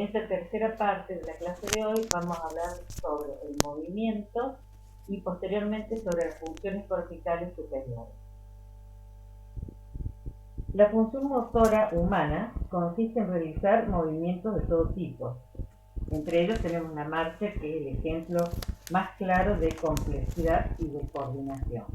esta tercera parte de la clase de hoy vamos a hablar sobre el movimiento y posteriormente sobre las funciones corticales superiores. La función motora humana consiste en realizar movimientos de todo tipo. Entre ellos tenemos la marcha, que es el ejemplo más claro de complejidad y de coordinación.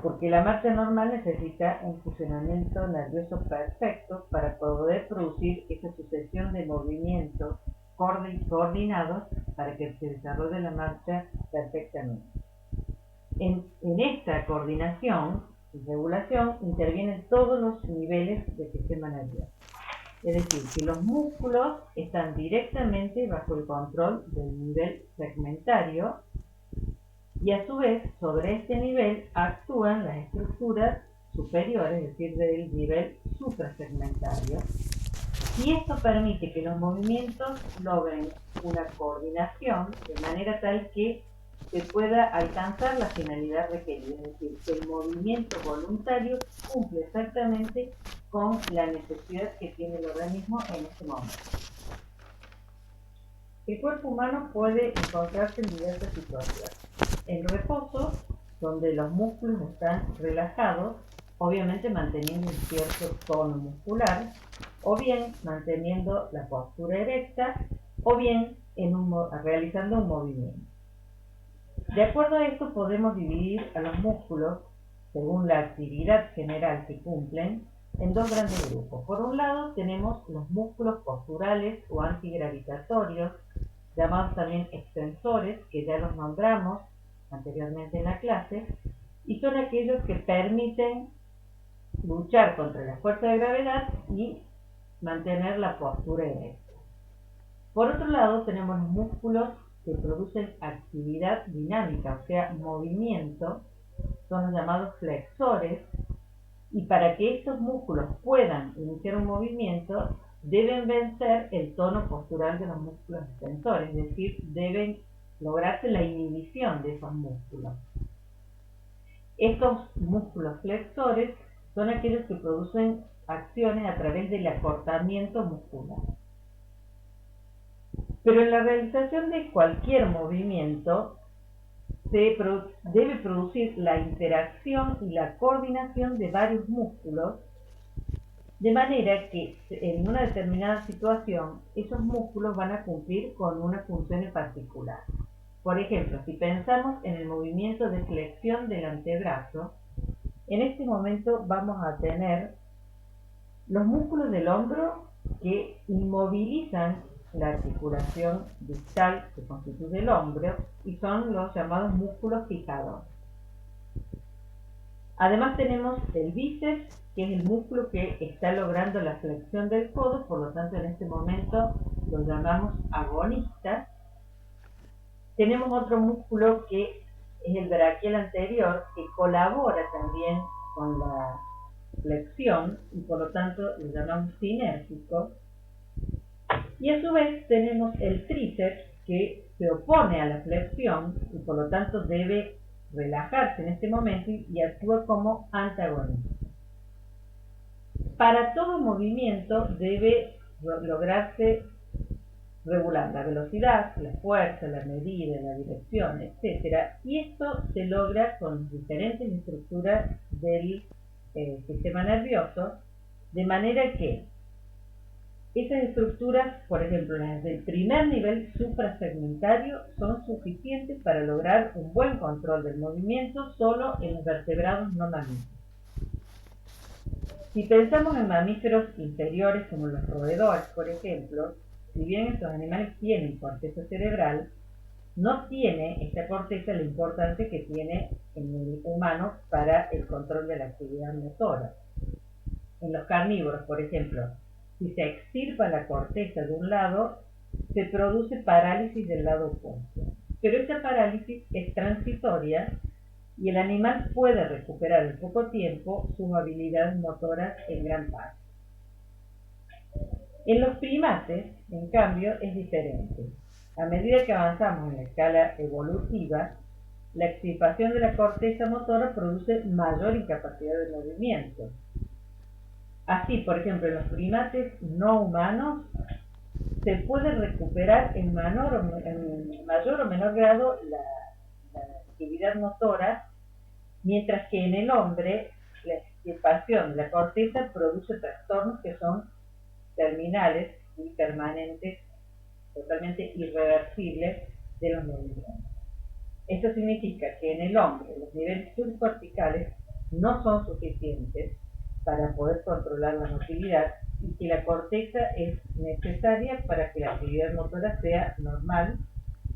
Porque la marcha normal necesita un funcionamiento nervioso perfecto para poder producir esa sucesión de movimientos coordinados para que se desarrolle la marcha perfectamente. En esta coordinación y regulación intervienen todos los niveles del sistema nervioso. Es decir, que los músculos están directamente bajo el control del nivel segmentario y a su vez sobre este nivel actúan las estructuras superiores, es decir, del nivel suprasegmentario, y esto permite que los movimientos logren una coordinación de manera tal que se pueda alcanzar la finalidad requerida, es decir, que el movimiento voluntario cumple exactamente con la necesidad que tiene el organismo en este momento. El cuerpo humano puede encontrarse en diversas situaciones. En reposo, donde los músculos están relajados, obviamente manteniendo un cierto tono muscular, o bien manteniendo la postura erecta, o bien realizando un movimiento. De acuerdo a esto podemos dividir a los músculos, según la actividad general que cumplen, en dos grandes grupos. Por un lado tenemos los músculos posturales o antigravitatorios, llamados también extensores, que ya los nombramos anteriormente en la clase, y son aquellos que permiten luchar contra la fuerza de gravedad y mantener la postura erecta. Por otro lado tenemos los músculos que producen actividad dinámica, o sea, movimiento, son los llamados flexores, y para que estos músculos puedan iniciar un movimiento, deben vencer el tono postural de los músculos extensores, es decir, deben lograrse la inhibición de esos músculos. Estos músculos flexores son aquellos que producen acciones a través del acortamiento muscular. Pero en la realización de cualquier movimiento debe producir la interacción y la coordinación de varios músculos, de manera que en una determinada situación esos músculos van a cumplir con una función en particular. Por ejemplo, si pensamos en el movimiento de flexión del antebrazo, en este momento vamos a tener los músculos del hombro que inmovilizan la articulación distal que constituye el hombro y son los llamados músculos fijadores. Además tenemos el bíceps, que es el músculo que está logrando la flexión del codo, por lo tanto en este momento lo llamamos agonista. Tenemos otro músculo que es el braquial anterior, que colabora también con la flexión y por lo tanto lo llamamos sinérgico. Y a su vez tenemos el tríceps, que se opone a la flexión y por lo tanto debe relajarse en este momento y actúa como antagonista. Para todo movimiento debe lograrse regular la velocidad, la fuerza, la medida, la dirección, etc. Y esto se logra con diferentes estructuras del sistema nervioso, de manera que esas estructuras, por ejemplo, las del primer nivel suprasegmentario, son suficientes para lograr un buen control del movimiento solo en los vertebrados no mamíferos. Si pensamos en mamíferos inferiores como los roedores, por ejemplo, si bien estos animales tienen corteza cerebral, no tiene esta corteza la importancia que tiene en el humano para el control de la actividad motora. En los carnívoros, por ejemplo, si se extirpa la corteza de un lado, se produce parálisis del lado opuesto. Pero esta parálisis es transitoria y el animal puede recuperar en poco tiempo sus habilidades motoras en gran parte. En los primates, en cambio, es diferente. A medida que avanzamos en la escala evolutiva, la extirpación de la corteza motora produce mayor incapacidad de movimiento. Así, por ejemplo, en los primates no humanos, se puede recuperar en mayor o menor grado la actividad motora, mientras que en el hombre la extirpación de la corteza produce trastornos que son terminales y permanentes, totalmente irreversibles de los movimientos. Esto significa que en el hombre los niveles subcorticales no son suficientes para poder controlar la motilidad y que la corteza es necesaria para que la actividad motora sea normal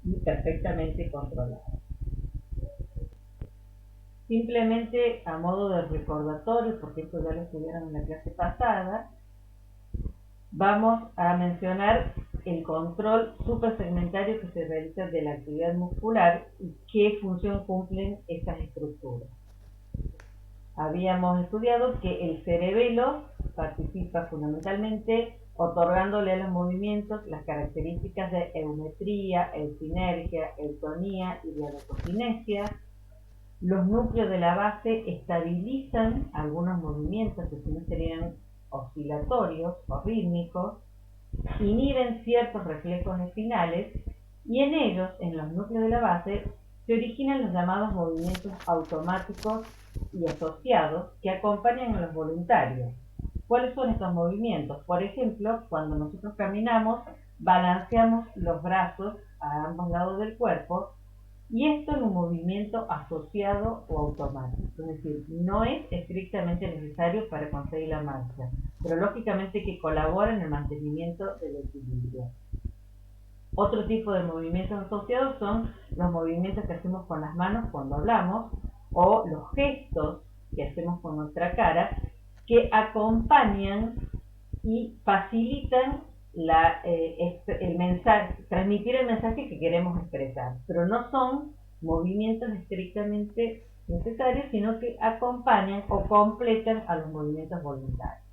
y perfectamente controlada. Simplemente a modo de recordatorio, porque esto ya lo estudiaron en la clase pasada, vamos a mencionar el control suprasegmentario que se realiza de la actividad muscular y qué función cumplen estas estructuras. Habíamos estudiado que el cerebelo participa fundamentalmente otorgándole a los movimientos las características de eumetría, eusinergia, eutonía y diadotokinesia. Los núcleos de la base estabilizan algunos movimientos que si no serían oscilatorios o rítmicos, inhiben ciertos reflejos espinales y en ellos, en los núcleos de la base, se originan los llamados movimientos automáticos y asociados que acompañan a los voluntarios. ¿Cuáles son estos movimientos? Por ejemplo, cuando nosotros caminamos, balanceamos los brazos a ambos lados del cuerpo y esto en un movimiento asociado o automático, es decir, no es estrictamente necesario para conseguir la marcha, pero lógicamente que colabora en el mantenimiento del equilibrio. Otro tipo de movimientos asociados son los movimientos que hacemos con las manos cuando hablamos o los gestos que hacemos con nuestra cara que acompañan y facilitan transmitir el mensaje que queremos expresar, pero no son movimientos estrictamente necesarios, sino que acompañan o completan a los movimientos voluntarios.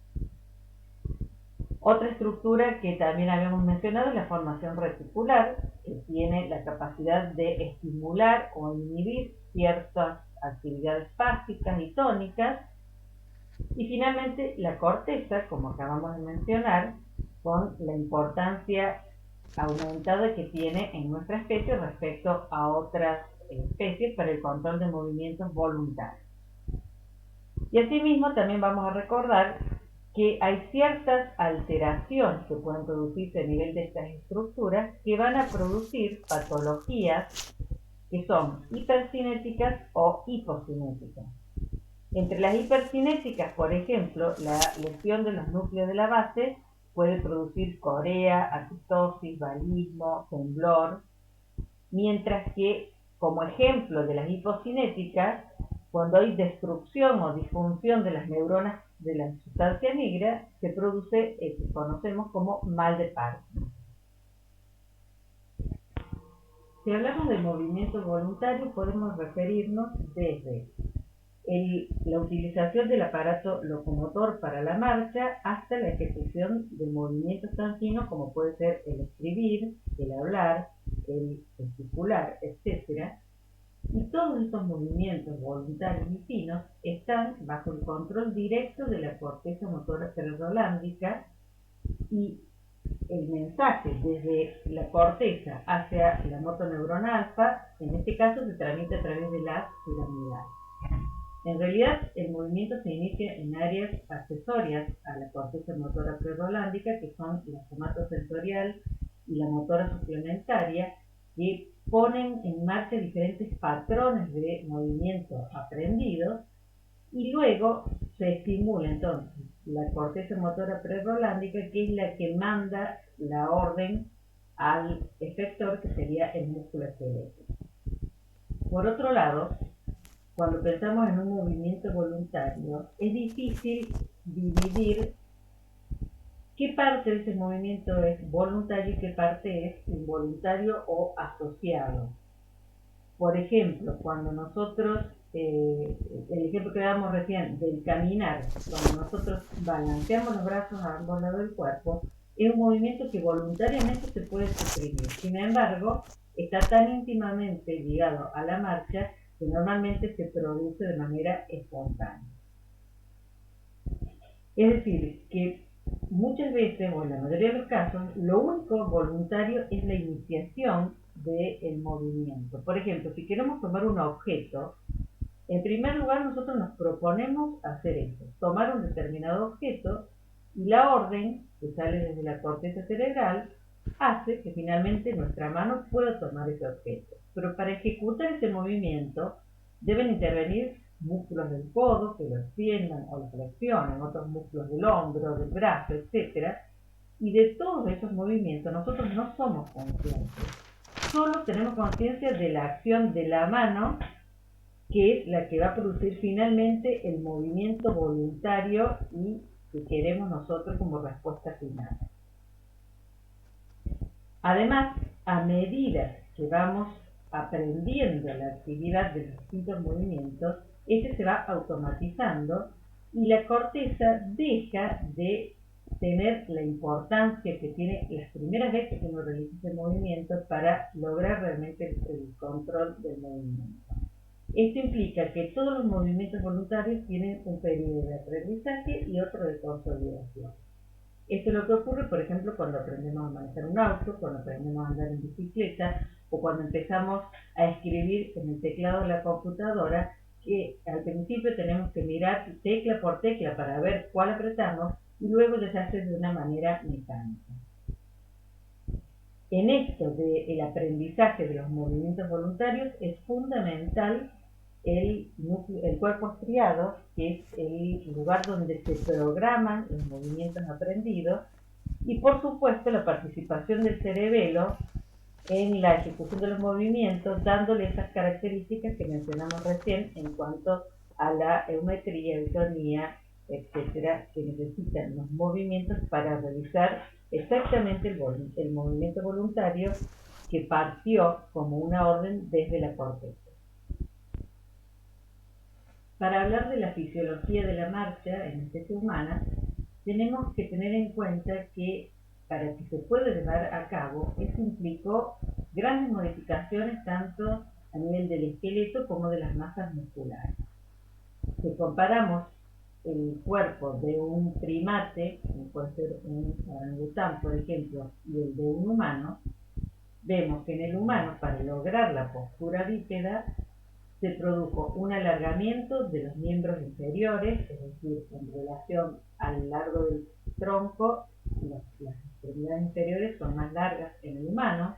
Otra estructura que también habíamos mencionado es la formación reticular, que tiene la capacidad de estimular o inhibir ciertas actividades básicas y tónicas. Y finalmente la corteza, como acabamos de mencionar, con la importancia aumentada que tiene en nuestra especie respecto a otras especies para el control de movimientos voluntarios. Y asimismo también vamos a recordar que hay ciertas alteraciones que pueden producirse a nivel de estas estructuras que van a producir patologías que son hipercinéticas o hipocinéticas. Entre las hipercinéticas, por ejemplo, la lesión de los núcleos de la base puede producir corea, atistosis, balismo, temblor, mientras que, como ejemplo de las hipocinéticas, cuando hay destrucción o disfunción de las neuronas de la sustancia negra, se produce que conocemos como mal de Parkinson. Si hablamos de movimiento voluntario, podemos referirnos desde la utilización del aparato locomotor para la marcha hasta la ejecución de movimientos tan finos como puede ser el escribir, el hablar, el gesticular, etc. Y todos estos movimientos voluntarios y finos están bajo el control directo de la corteza motora cerebrolándica y el mensaje desde la corteza hacia la motoneurona alfa, en este caso se transmite a través de las piramidales. En realidad, el movimiento se inicia en áreas accesorias a la corteza motora prerolándica, que son la somatosensorial y la motora suplementaria, que ponen en marcha diferentes patrones de movimiento aprendidos y luego se estimula entonces la corteza motora prerolándica, que es la que manda la orden al efector, que sería el músculo esquelético. Por otro lado, cuando pensamos en un movimiento voluntario, es difícil dividir qué parte de ese movimiento es voluntario y qué parte es involuntario o asociado. Por ejemplo, cuando nosotros, el ejemplo que dábamos recién del caminar, cuando nosotros balanceamos los brazos a ambos lados del cuerpo, es un movimiento que voluntariamente se puede suprimir. Sin embargo, está tan íntimamente ligado a la marcha que normalmente se produce de manera espontánea. Es decir, que muchas veces, o en la mayoría de los casos, lo único voluntario es la iniciación del movimiento. Por ejemplo, si queremos tomar un objeto, en primer lugar nosotros nos proponemos hacer eso, tomar un determinado objeto, y la orden que sale desde la corteza cerebral hace que finalmente nuestra mano pueda tomar ese objeto. Pero para ejecutar ese movimiento deben intervenir músculos del codo que lo extiendan o lo flexionen, otros músculos del hombro, del brazo, etc. Y de todos esos movimientos nosotros no somos conscientes. Solo tenemos conciencia de la acción de la mano, que es la que va a producir finalmente el movimiento voluntario y que queremos nosotros como respuesta final. Además, a medida que vamos aprendiendo la actividad de los distintos movimientos, este se va automatizando y la corteza deja de tener la importancia que tiene las primeras veces que uno realiza ese movimiento para lograr realmente el control del movimiento. Esto implica que todos los movimientos voluntarios tienen un periodo de aprendizaje y otro de consolidación. Esto es lo que ocurre, por ejemplo, cuando aprendemos a manejar un auto, cuando aprendemos a andar en bicicleta o cuando empezamos a escribir en el teclado de la computadora, que al principio tenemos que mirar tecla por tecla para ver cuál apretamos y luego ya se hace de una manera mecánica. En esto del aprendizaje de los movimientos voluntarios es fundamental el cuerpo estriado, que es el lugar donde se programan los movimientos aprendidos, y por supuesto la participación del cerebelo en la ejecución de los movimientos, dándole esas características que mencionamos recién en cuanto a la eumetría, eutonía, etcétera, que necesitan los movimientos para realizar exactamente el movimiento voluntario que partió como una orden desde la corteza. Para hablar de la fisiología de la marcha en especie humana, tenemos que tener en cuenta que para que se pueda llevar a cabo, esto implicó grandes modificaciones tanto a nivel del esqueleto como de las masas musculares. Si comparamos el cuerpo de un primate, como puede ser un orangután, por ejemplo, y el de un humano, vemos que en el humano, para lograr la postura bípeda, se produjo un alargamiento de los miembros inferiores, es decir, en relación al largo del tronco, las extremidades inferiores son más largas en el humano.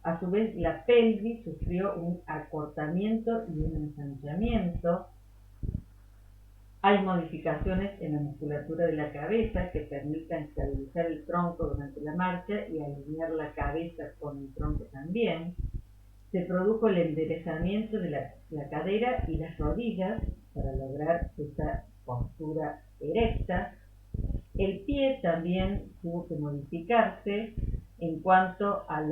A su vez, la pelvis sufrió un acortamiento y un ensanchamiento. Hay modificaciones en la musculatura de la cabeza que permitan estabilizar el tronco durante la marcha y alinear la cabeza con el tronco también. Se produjo el enderezamiento de la cadera y las rodillas para lograr esa postura erecta. El pie también tuvo que modificarse en cuanto al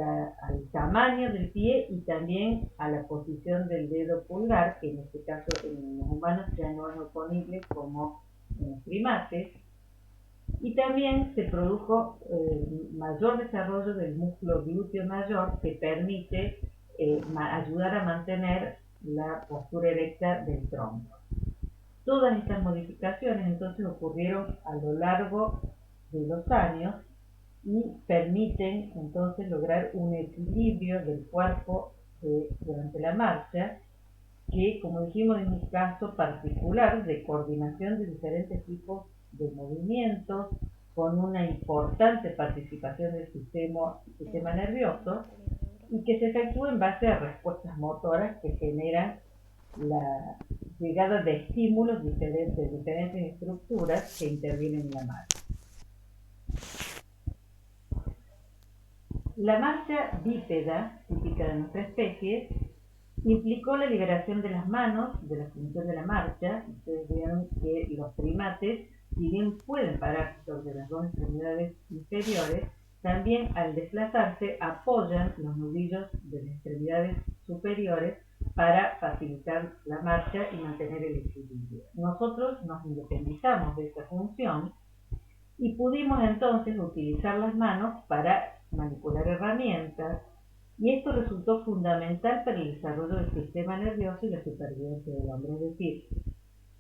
tamaño del pie y también a la posición del dedo pulgar, que en este caso en los humanos ya no es oponible como en los primates. Y también se produjo mayor desarrollo del músculo glúteo mayor, que permite ayudar a mantener la postura erecta del tronco. Todas estas modificaciones entonces ocurrieron a lo largo de los años y permiten entonces lograr un equilibrio del cuerpo durante la marcha, que, como dijimos, es un caso particular de coordinación de diferentes tipos de movimientos, con una importante participación del sistema nervioso, y que se efectúa en base a respuestas motoras que generan la llegada de estímulos de diferentes estructuras que intervienen en la marcha. La marcha bípeda, típica de nuestra especie, implicó la liberación de las manos de la función de la marcha. Ustedes vieron que los primates, si bien pueden pararse sobre las dos extremidades inferiores, también al desplazarse apoyan los nudillos de las extremidades superiores para facilitar la marcha y mantener el equilibrio. Nosotros nos independizamos de esta función y pudimos entonces utilizar las manos para manipular herramientas, y esto resultó fundamental para el desarrollo del sistema nervioso y la supervivencia del hombre. Es decir,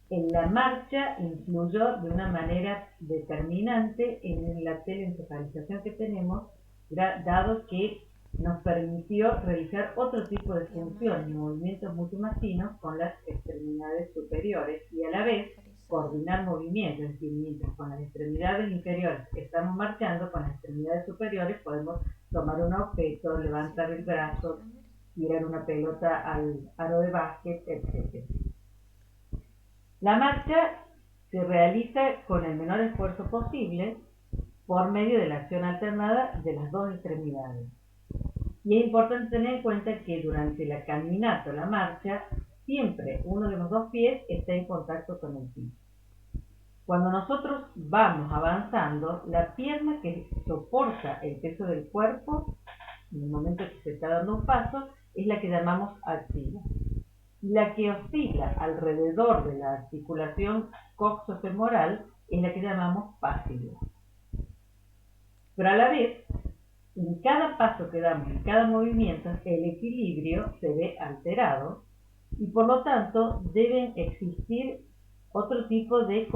la marcha influyó de una manera determinante en la teleencefalización que tenemos, dado que nos permitió realizar otro tipo de funciones y movimientos mucho más finos con las extremidades superiores y a la vez coordinar movimientos, es decir, mientras con las extremidades inferiores estamos marchando, con las extremidades superiores podemos tomar un objeto, levantar el brazo, tirar una pelota al aro de básquet, etc. La marcha se realiza con el menor esfuerzo posible por medio de la acción alternada de las dos extremidades. Y es importante tener en cuenta que durante la caminata o la marcha, siempre uno de los dos pies está en contacto con el piso. Cuando nosotros vamos avanzando, la pierna que soporta el peso del cuerpo, en el momento que se está dando un paso, es la que llamamos activa. La que oscila alrededor de la articulación coxofemoral es la que llamamos pasiva. Pero a la vez, en cada paso que damos, en cada movimiento, el equilibrio se ve alterado y por lo tanto deben existir otro tipo de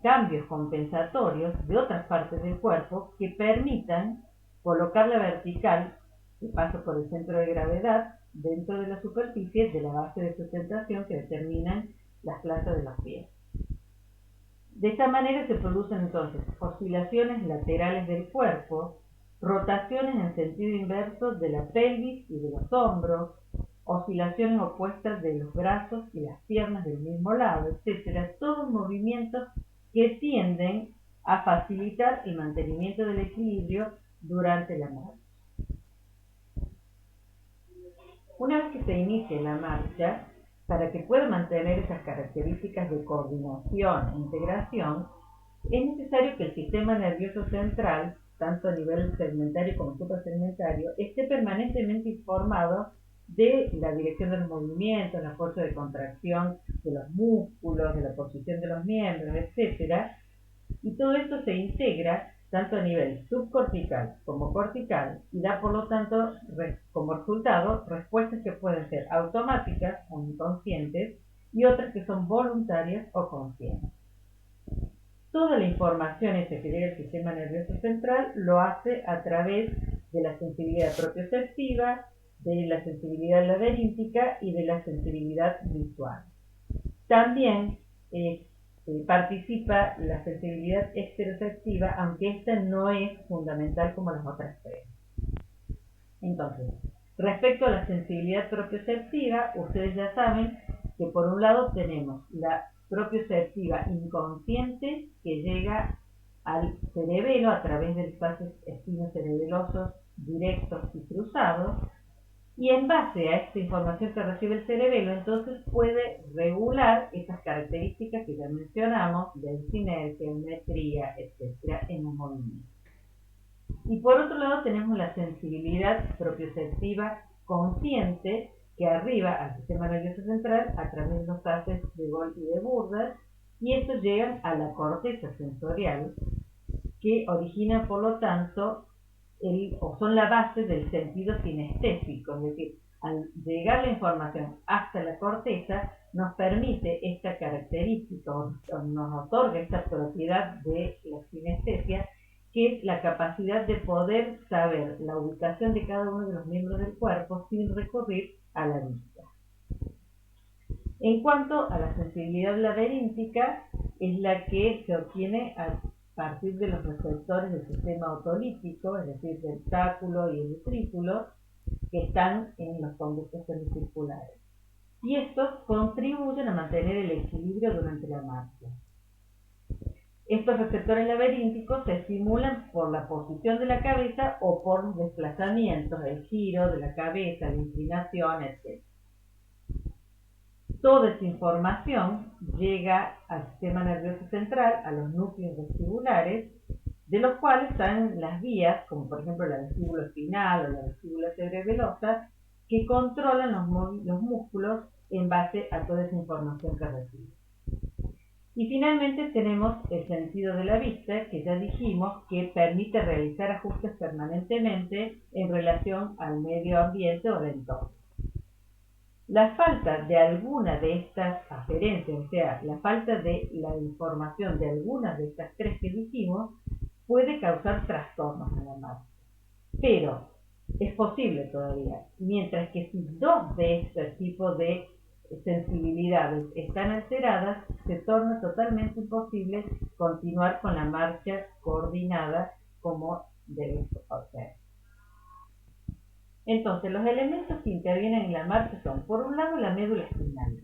cambios compensatorios de otras partes del cuerpo que permitan colocar la vertical que pasa por el centro de gravedad dentro de la superficie de la base de sustentación que determinan las plantas de los pies. De esta manera se producen entonces oscilaciones laterales del cuerpo, rotaciones en sentido inverso de la pelvis y de los hombros, oscilaciones opuestas de los brazos y las piernas del mismo lado, etc. Todos movimientos que tienden a facilitar el mantenimiento del equilibrio durante la marcha. Una vez que se inicie la marcha, para que pueda mantener esas características de coordinación e integración, es necesario que el sistema nervioso central, tanto a nivel segmentario como suprasegmentario, esté permanentemente informado de la dirección de los movimientos, la fuerza de contracción de los músculos, de la posición de los miembros, etc. Y todo esto se integra tanto a nivel subcortical como cortical y da por lo tanto como resultado respuestas que pueden ser automáticas o inconscientes y otras que son voluntarias o conscientes. Toda la información esa que llega al sistema nervioso central lo hace a través de la sensibilidad propioceptiva, de la sensibilidad laberíntica y de la sensibilidad visual. También participa la sensibilidad exteroceptiva, aunque esta no es fundamental como las otras tres. Entonces, respecto a la sensibilidad propioceptiva, ustedes ya saben que por un lado tenemos la propioceptiva inconsciente que llega al cerebelo a través de espacios espinocerebelosos directos y cruzados, y en base a esta información que recibe el cerebelo, entonces puede regular esas características que ya mencionamos, de sinergia, metría, etc., en un movimiento. Y por otro lado tenemos la sensibilidad propioceptiva consciente, que arriba al sistema nervioso central a través de los haces de Gold y de Burger, y estos llegan a la corteza sensorial, que origina por lo tanto o son la base del sentido sinestésico, es decir, al llegar la información hasta la corteza nos permite esta característica o nos otorga esta propiedad de la sinestesia, que es la capacidad de poder saber la ubicación de cada uno de los miembros del cuerpo sin recurrir a la vista. En cuanto a la sensibilidad laberíntica, es la que se obtiene a partir de los receptores del sistema otolítico, es decir, del táculo y el utrículo, que están en los conductos semicirculares. Y estos contribuyen a mantener el equilibrio durante la marcha. Estos receptores laberínticos se estimulan por la posición de la cabeza o por los desplazamientos, el giro de la cabeza, la inclinación, etc. Toda esa información llega al sistema nervioso central, a los núcleos vestibulares, de los cuales están las vías, como por ejemplo la vesícula espinal o la vesícula cerebelosa, que controlan los músculos en base a toda esa información que reciben. Y finalmente tenemos el sentido de la vista, que ya dijimos que permite realizar ajustes permanentemente en relación al medio ambiente o al entorno. La falta de alguna de estas aferencias, o sea, la falta de la información de alguna de estas tres que dijimos, puede causar trastornos en la marcha. Pero es posible todavía, mientras que si dos de este tipo de sensibilidades están alteradas, se torna totalmente imposible continuar con la marcha coordinada como debe ser. Entonces, los elementos que intervienen en la marcha son, por un lado, la médula espinal,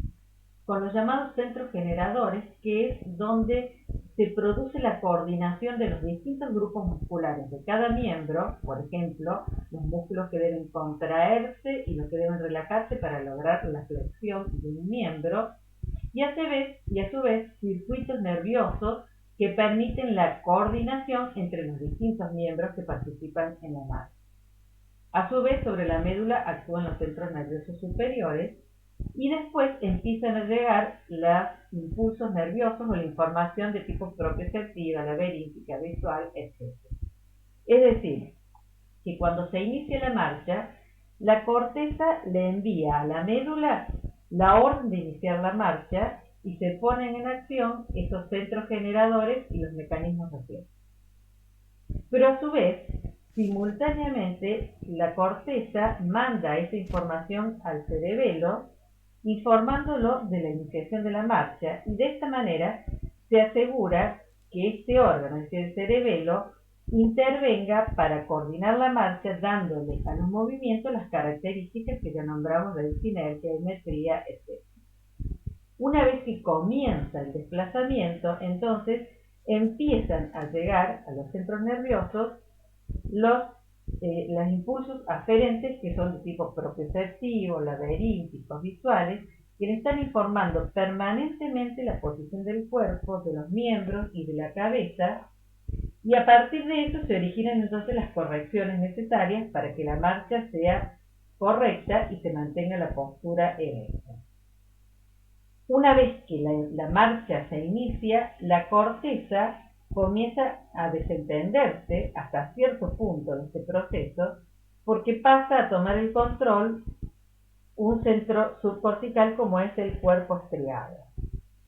con los llamados centros generadores, que es donde se produce la coordinación de los distintos grupos musculares de cada miembro, por ejemplo, los músculos que deben contraerse y los que deben relajarse para lograr la flexión de un miembro, y a su vez circuitos nerviosos que permiten la coordinación entre los distintos miembros que participan en la marcha. A su vez, sobre la médula actúan los centros nerviosos superiores y después empiezan a llegar los impulsos nerviosos o la información de tipo propioceptiva, laberíntica, visual, etc. Es decir, que cuando se inicia la marcha, la corteza le envía a la médula la orden de iniciar la marcha y se ponen en acción esos centros generadores y los mecanismos reflejos. Pero a su vez, simultáneamente, la corteza manda esa información al cerebelo, informándolo de la iniciación de la marcha, y de esta manera se asegura que este órgano, es decir, el cerebelo, intervenga para coordinar la marcha, dándole a los movimientos las características que ya nombramos de sinergia, simetría, etc. Una vez que comienza el desplazamiento, entonces empiezan a llegar a los centros nerviosos los impulsos aferentes, que son de tipo propioceptivo, laberínticos, visuales, que le están informando permanentemente la posición del cuerpo, de los miembros y de la cabeza, y a partir de eso se originan entonces las correcciones necesarias para que la marcha sea correcta y se mantenga la postura erecta. Una vez que la marcha se inicia, la corteza comienza a desentenderse hasta cierto punto de este proceso, porque pasa a tomar el control un centro subcortical como es el cuerpo estriado.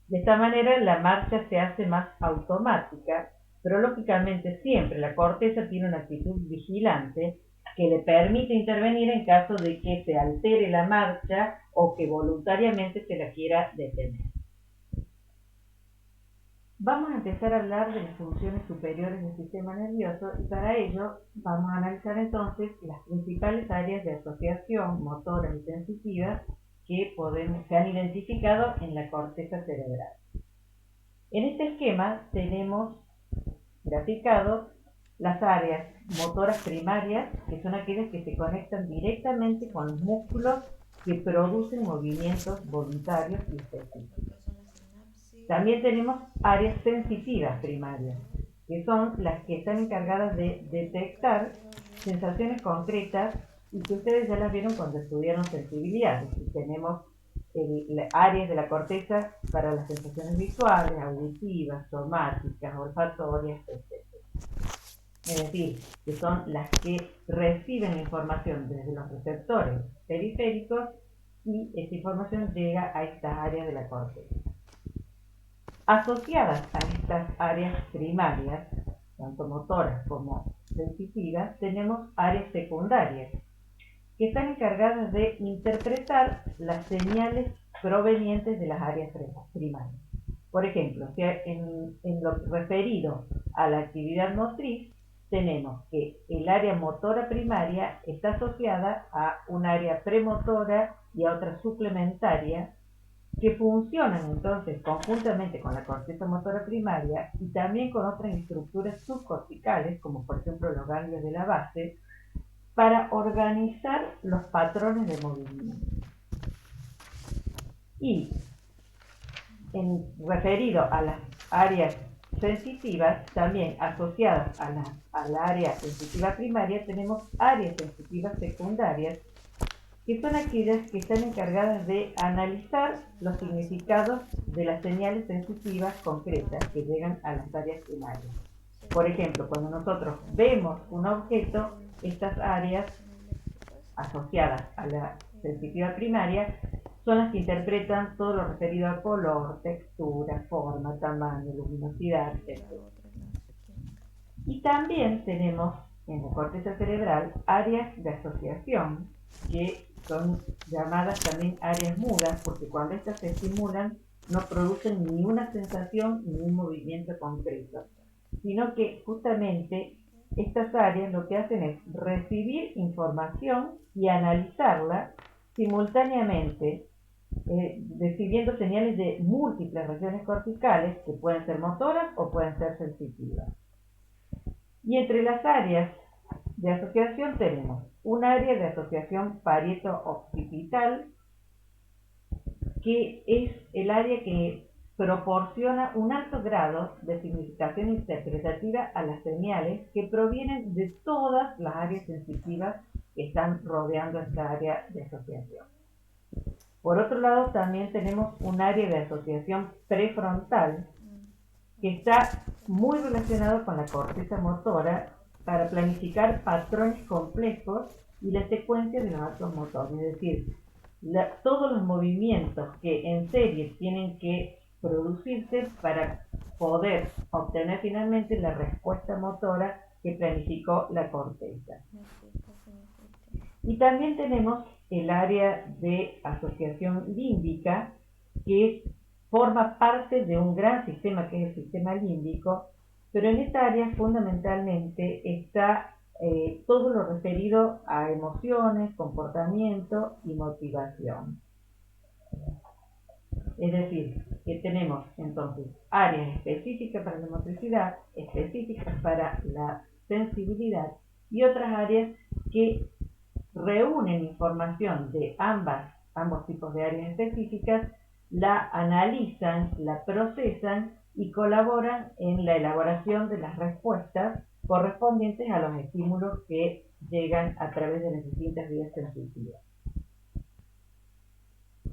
De esta manera la marcha se hace más automática, pero lógicamente siempre la corteza tiene una actitud vigilante que le permite intervenir en caso de que se altere la marcha o que voluntariamente se la quiera detener. Vamos a empezar a hablar de las funciones superiores del sistema nervioso y para ello vamos a analizar entonces las principales áreas de asociación motoras y sensitivas que se han identificado en la corteza cerebral. En este esquema tenemos graficado las áreas motoras primarias, que son aquellas que se conectan directamente con los músculos que producen movimientos voluntarios y específicos. También tenemos áreas sensitivas primarias, que son las que están encargadas de detectar sensaciones concretas y que ustedes ya las vieron cuando estudiaron sensibilidad. Tenemos áreas de la corteza para las sensaciones visuales, auditivas, somáticas, olfatorias, etc. Es decir, que son las que reciben la información desde los receptores periféricos y esa información llega a estas áreas de la corteza. Asociadas a estas áreas primarias, tanto motoras como sensitivas, tenemos áreas secundarias, que están encargadas de interpretar las señales provenientes de las áreas primarias. Por ejemplo, en lo referido a la actividad motriz, tenemos que el área motora primaria está asociada a un área premotora y a otra suplementaria, que funcionan entonces conjuntamente con la corteza motora primaria y también con otras estructuras subcorticales, como por ejemplo los ganglios de la base, para organizar los patrones de movimiento. Y referido a las áreas sensitivas, también asociadas a la área sensitiva primaria, tenemos áreas sensitivas secundarias, que son aquellas que están encargadas de analizar los significados de las señales sensitivas concretas que llegan a las áreas primarias. Por ejemplo, cuando nosotros vemos un objeto, estas áreas asociadas a la sensitiva primaria son las que interpretan todo lo referido a color, textura, forma, tamaño, luminosidad, etc. Y también tenemos en la corteza cerebral áreas de asociación, que son llamadas también áreas mudas, porque cuando estas se estimulan no producen ni una sensación ni un movimiento concreto, sino que justamente estas áreas lo que hacen es recibir información y analizarla simultáneamente, recibiendo señales de múltiples regiones corticales que pueden ser motoras o pueden ser sensitivas. Y entre las áreas de asociación tenemos un área de asociación parieto-occipital, que es el área que proporciona un alto grado de significación interpretativa a las señales que provienen de todas las áreas sensitivas que están rodeando esta área de asociación. Por otro lado, también tenemos un área de asociación prefrontal que está muy relacionado con la corteza motora para planificar patrones complejos y la secuencia de los actos motores, es decir, todos los movimientos que en serie tienen que producirse para poder obtener finalmente la respuesta motora que planificó la corteza. Y también tenemos el área de asociación límbica, que forma parte de un gran sistema que es el sistema límbico, pero en esta área fundamentalmente está todo lo referido a emociones, comportamiento y motivación. Es decir, que tenemos entonces áreas específicas para la motricidad, específicas para la sensibilidad y otras áreas que reúnen información de ambos tipos de áreas específicas, la analizan, la procesan y colaboran en la elaboración de las respuestas correspondientes a los estímulos que llegan a través de las distintas vías sensitivas.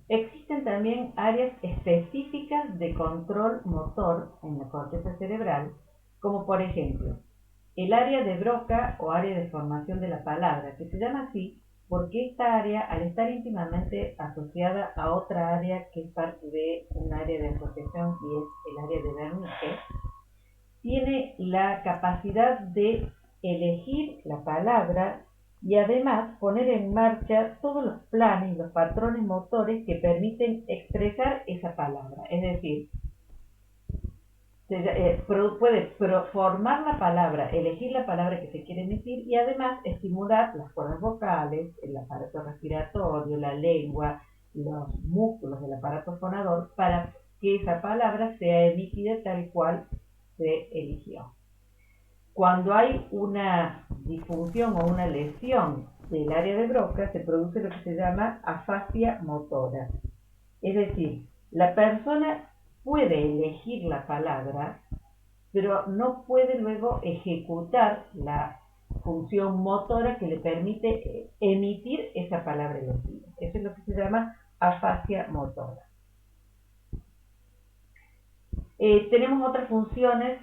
Existen también áreas específicas de control motor en la corteza cerebral, como por ejemplo el área de Broca o área de formación de la palabra, que se llama así porque esta área, al estar íntimamente asociada a otra área que es parte de un área de asociación y es el área de Wernicke, tiene la capacidad de elegir la palabra y además poner en marcha todos los planes y los patrones motores que permiten expresar esa palabra. Es decir, puede formar la palabra, elegir la palabra que se quiere emitir y además estimular las cuerdas vocales, el aparato respiratorio, la lengua, los músculos del aparato fonador para que esa palabra sea emitida tal cual se eligió. Cuando hay una disfunción o una lesión del área de Broca, se produce lo que se llama afasia motora. Es decir, la persona puede elegir la palabra, pero no puede luego ejecutar la función motora que le permite emitir esa palabra elegida. Eso es lo que se llama afasia motora. Tenemos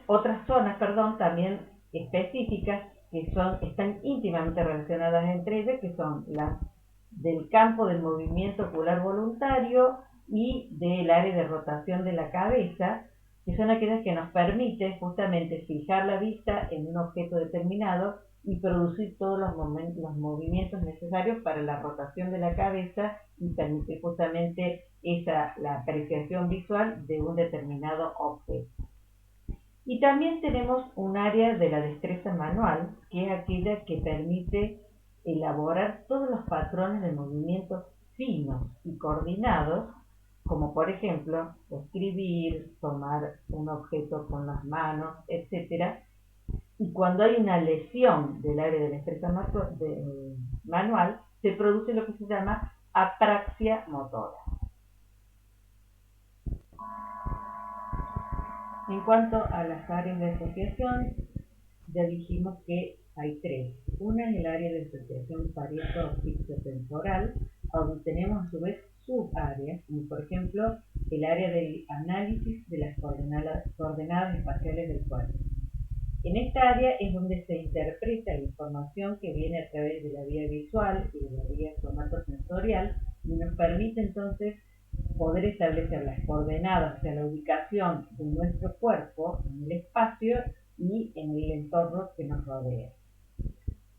otras zonas también específicas que están íntimamente relacionadas entre ellas, que son las del campo del movimiento ocular voluntario y del área de rotación de la cabeza, que son aquellas que nos permiten justamente fijar la vista en un objeto determinado y producir todos los movimientos necesarios para la rotación de la cabeza y permitir justamente la apreciación visual de un determinado objeto. Y también tenemos un área de la destreza manual, que es aquella que permite elaborar todos los patrones de movimientos finos y coordinados, como por ejemplo escribir, tomar un objeto con las manos, etc. Y cuando hay una lesión del área de la destreza manual, se produce lo que se llama apraxia motora. En cuanto a las áreas de asociación, ya dijimos que hay tres. Una es el área de asociación parieto-occipitotemporal, donde tenemos a su vez subáreas, como por ejemplo el área del análisis de las coordenadas espaciales del cuerpo. En esta área es donde se interpreta la información que viene a través de la vía visual y de la vía somatosensorial y nos permite entonces poder establecer las coordenadas, o sea, la ubicación de nuestro cuerpo en el espacio y en el entorno que nos rodea.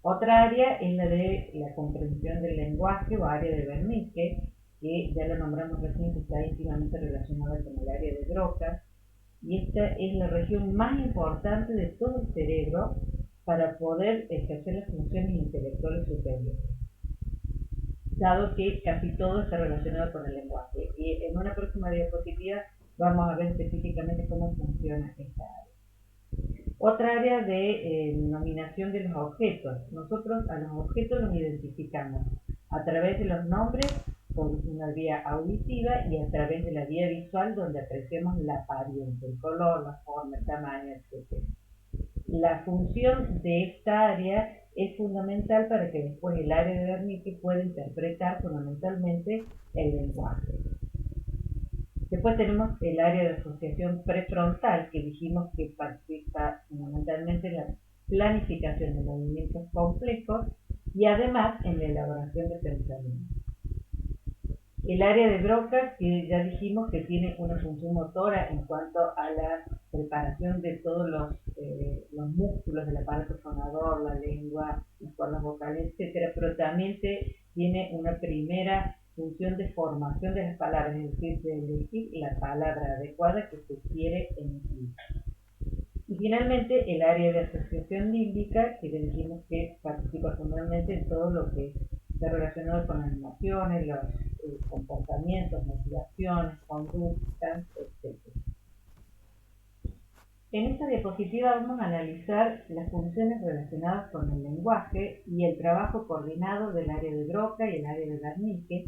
Otra área es la de la comprensión del lenguaje o área de Wernicke, que ya lo nombramos recién, que está íntimamente relacionada con el área de Broca, y esta es la región más importante de todo el cerebro para poder ejercer las funciones intelectuales superiores, dado que casi todo está relacionado con el lenguaje. Y en una próxima diapositiva vamos a ver específicamente cómo funciona esta área. Otra área de nominación de los objetos. Nosotros a los objetos los identificamos a través de los nombres por una vía auditiva y a través de la vía visual, donde apreciamos la apariencia, el color, la forma, el tamaño, etc. La función de esta área es fundamental para que después el área de Wernicke pueda interpretar fundamentalmente el lenguaje. Después tenemos el área de asociación prefrontal, que dijimos que participa fundamentalmente en la planificación de movimientos complejos y además en la elaboración de pensamientos. El área de Broca, que ya dijimos que tiene una función motora en cuanto a la preparación de todos los músculos del aparato fonador, la lengua, las cuerdas vocales, etc., pero también tiene una primera función de formación de las palabras, es decir, de elegir la palabra adecuada que se quiere emitir. Y finalmente el área de asociación límbica, que dijimos que participa fundamentalmente en todo lo que está relacionado con las emociones, los comportamientos, motivaciones, conductas, etc. En esta diapositiva vamos a analizar las funciones relacionadas con el lenguaje y el trabajo coordinado del área de Broca y el área de Wernicke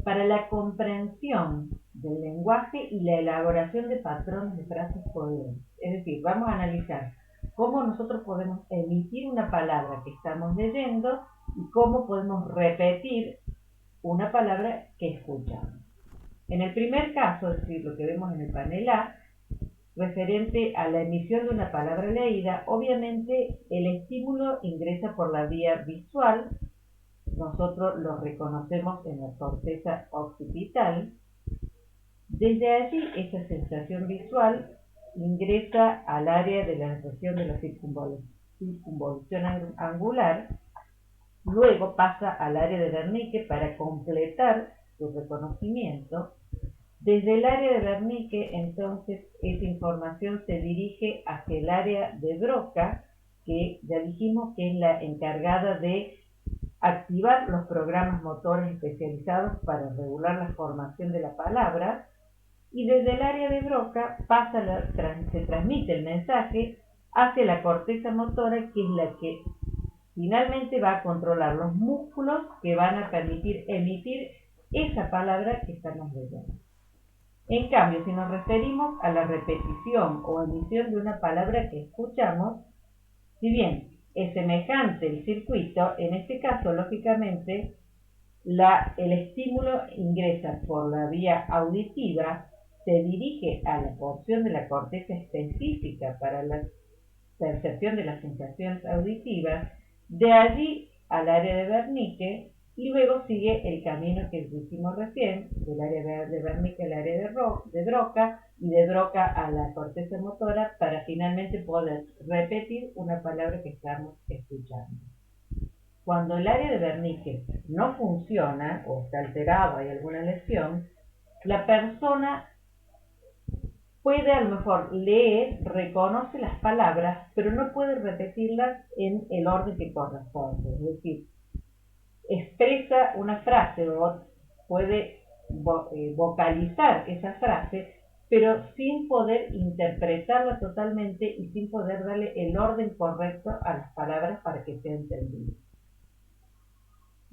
para la comprensión del lenguaje y la elaboración de patrones de frases coherentes. Es decir, vamos a analizar cómo nosotros podemos emitir una palabra que estamos leyendo y cómo podemos repetir una palabra que escuchamos. En el primer caso, es decir, lo que vemos en el panel A, referente a la emisión de una palabra leída, obviamente el estímulo ingresa por la vía visual. Nosotros lo reconocemos en la corteza occipital. Desde allí, esa sensación visual ingresa al área de la región de la circunvolución angular, luego pasa al área de Wernicke para completar su reconocimiento. Desde el área de Wernicke, entonces, esa información se dirige hacia el área de Broca, que ya dijimos que es la encargada de activar los programas motores especializados para regular la formación de la palabra, y desde el área de Broca se transmite el mensaje hacia la corteza motora, que es la que finalmente va a controlar los músculos que van a permitir emitir esa palabra que estamos leyendo. En cambio, si nos referimos a la repetición o emisión de una palabra que escuchamos, si bien es semejante el circuito, en este caso, lógicamente, el estímulo ingresa por la vía auditiva, se dirige a la porción de la corteza específica para la percepción de las sensaciones auditivas, de allí al área de Wernicke, y luego sigue el camino que dijimos recién, del área de Wernicke al área de Broca, y de Broca a la corteza motora, para finalmente poder repetir una palabra que estamos escuchando. Cuando el área de Wernicke no funciona o está alterado, hay alguna lesión, la persona puede a lo mejor leer, reconoce las palabras, pero no puede repetirlas en el orden que corresponde. Es decir, expresa una frase o puede vocalizar esa frase, pero sin poder interpretarla totalmente y sin poder darle el orden correcto a las palabras para que sea entendido.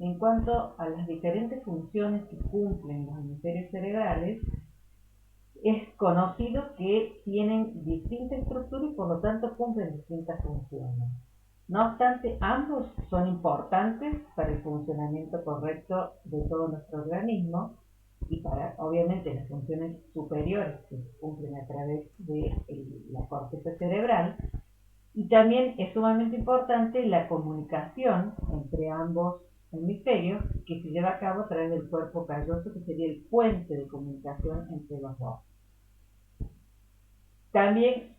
En cuanto a las diferentes funciones que cumplen los hemisferios cerebrales, es conocido que tienen distinta estructura y por lo tanto cumplen distintas funciones. No obstante, ambos son importantes para el funcionamiento correcto de todo nuestro organismo y para, obviamente, las funciones superiores que se cumplen a través de la corteza cerebral. Y también es sumamente importante la comunicación entre ambos hemisferios que se lleva a cabo a través del cuerpo calloso, que sería el puente de comunicación entre los dos. También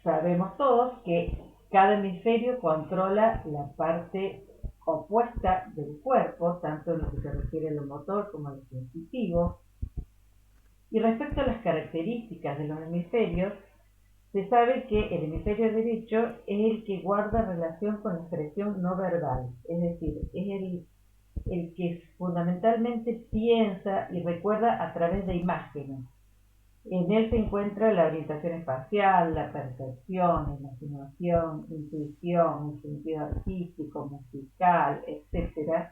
sabemos todos que cada hemisferio controla la parte opuesta del cuerpo, tanto en lo que se refiere a lo motor como a lo sensitivo. Y respecto a las características de los hemisferios, se sabe que el hemisferio derecho es el que guarda relación con la expresión no verbal, es decir, es el que fundamentalmente piensa y recuerda a través de imágenes. En él se encuentra la orientación espacial, la percepción, la imaginación, intuición, el sentido artístico, musical, etc.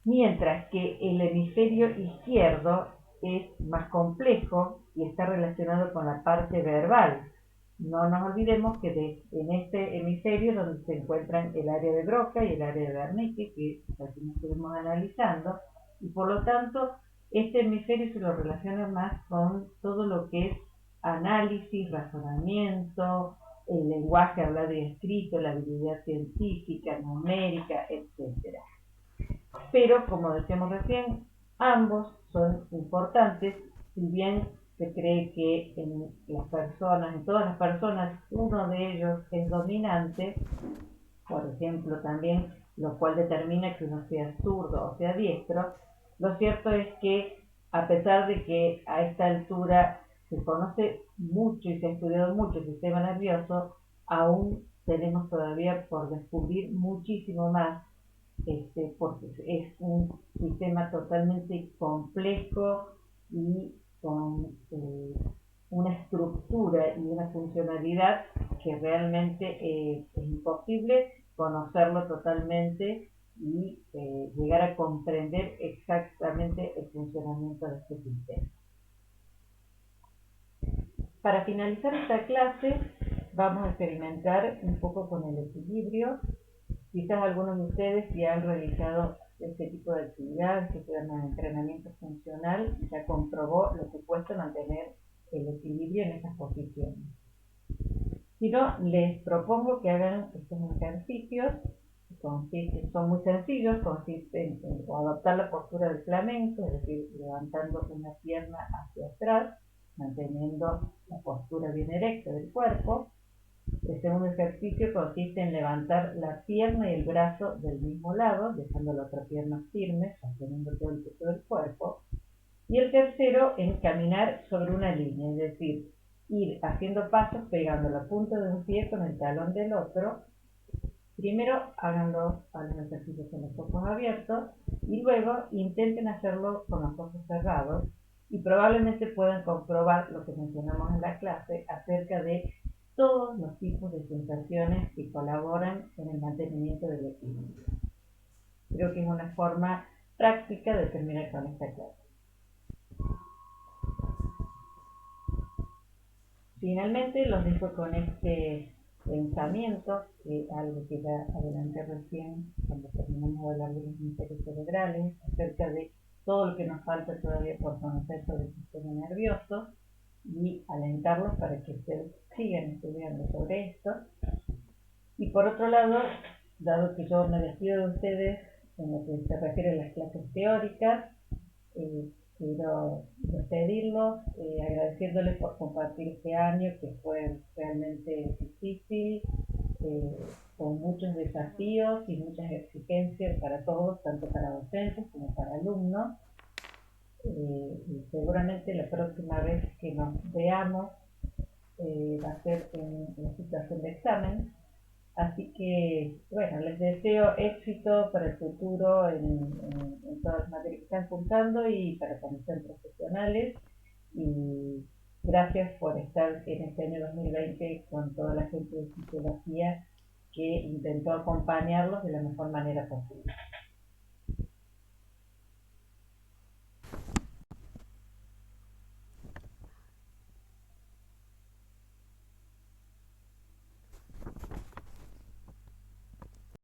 Mientras que el hemisferio izquierdo es más complejo y está relacionado con la parte verbal. No nos olvidemos que en este hemisferio es donde se encuentran el área de Broca y el área de Wernicke, que aquí nos estuvimos analizando, y por lo tanto este hemisferio se lo relaciona más con todo lo que es análisis, razonamiento, el lenguaje hablado y escrito, la habilidad científica, numérica, etc. Pero, como decíamos recién, ambos son importantes, si bien se cree que en todas las personas, uno de ellos es dominante, por ejemplo, también, lo cual determina que uno sea zurdo o sea diestro. Lo cierto es que, a pesar de que a esta altura se conoce mucho y se ha estudiado mucho el sistema nervioso, aún tenemos todavía por descubrir muchísimo más, porque es un sistema totalmente complejo y con una estructura y una funcionalidad que realmente es imposible conocerlo totalmente y llegar a comprender exactamente el funcionamiento de este sistema. Para finalizar esta clase vamos a experimentar un poco con el equilibrio. Quizás algunos de ustedes ya han realizado este tipo de actividades que se llama entrenamiento funcional y ya comprobó lo que cuesta mantener el equilibrio en estas posiciones. Si no, les propongo que hagan estos ejercicios, son muy sencillos, consisten en adoptar la postura del flamenco, es decir, levantando una pierna hacia atrás, manteniendo la postura bien erecta del cuerpo. El segundo ejercicio consiste en levantar la pierna y el brazo del mismo lado, dejando la otra pierna firme, sosteniendo todo el peso del cuerpo. Y el tercero en caminar sobre una línea, es decir, ir haciendo pasos pegando la punta de un pie con el talón del otro. Primero hagan los ejercicios con los ojos abiertos y luego intenten hacerlo con los ojos cerrados y probablemente puedan comprobar lo que mencionamos en la clase acerca de todos los tipos de sensaciones que colaboran en el mantenimiento del equilibrio. Creo que es una forma práctica de terminar con esta clase. Finalmente los dejo con este pensamiento, algo que ya adelanté recién cuando terminamos de hablar de los hemisferios cerebrales, acerca de todo lo que nos falta todavía por conocer sobre el sistema nervioso, y alentarlos para que ustedes sigan estudiando sobre esto. Y por otro lado, dado que yo me despido de ustedes en lo que se refiere a las clases teóricas, quiero despedirlos agradeciéndoles por compartir este año que fue realmente difícil, con muchos desafíos y muchas exigencias para todos, tanto para docentes como para alumnos. Y seguramente la próxima vez que nos veamos va a ser en la situación de examen. Así que, bueno, les deseo éxito para el futuro en todas las materias que están cursando y para cuando sean profesionales. Y gracias por estar en este año 2020 con toda la gente de Fisiología que intentó acompañarlos de la mejor manera posible.